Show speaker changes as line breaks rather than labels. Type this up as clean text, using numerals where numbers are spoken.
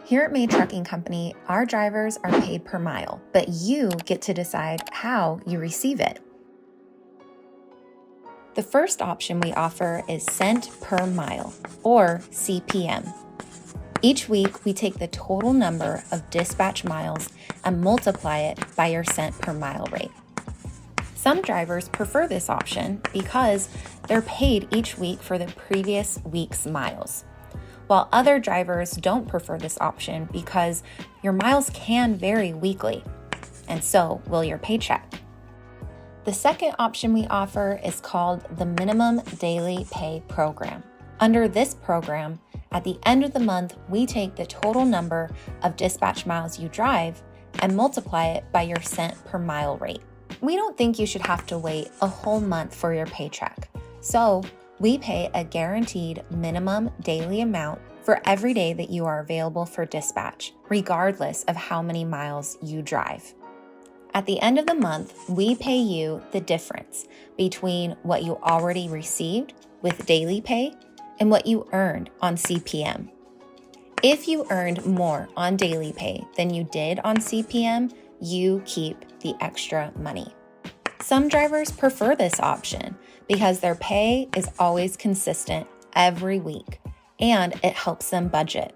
Here at May Trucking Company, our drivers are paid per mile, but you get to decide how you receive it. The first option we offer is cent per mile, or CPM. Each week, we take the total number of dispatch miles and multiply it by your cent per mile rate. Some drivers prefer this option because they're paid each week for the previous week's miles, while other drivers don't prefer this option because your miles can vary weekly, and so will your paycheck. The second option we offer is called the Minimum Daily Pay Program. Under this program, at the end of the month, we take the total number of dispatch miles you drive and multiply it by your cent per mile rate. We don't think you should have to wait a whole month for your paycheck, so we pay a guaranteed minimum daily amount for every day that you are available for dispatch, regardless of how many miles you drive. At the end of the month, we pay you the difference between what you already received with daily pay and what you earned on CPM. If you earned more on daily pay than you did on CPM, you keep the extra money. Some drivers prefer this option because their pay is always consistent every week and it helps them budget.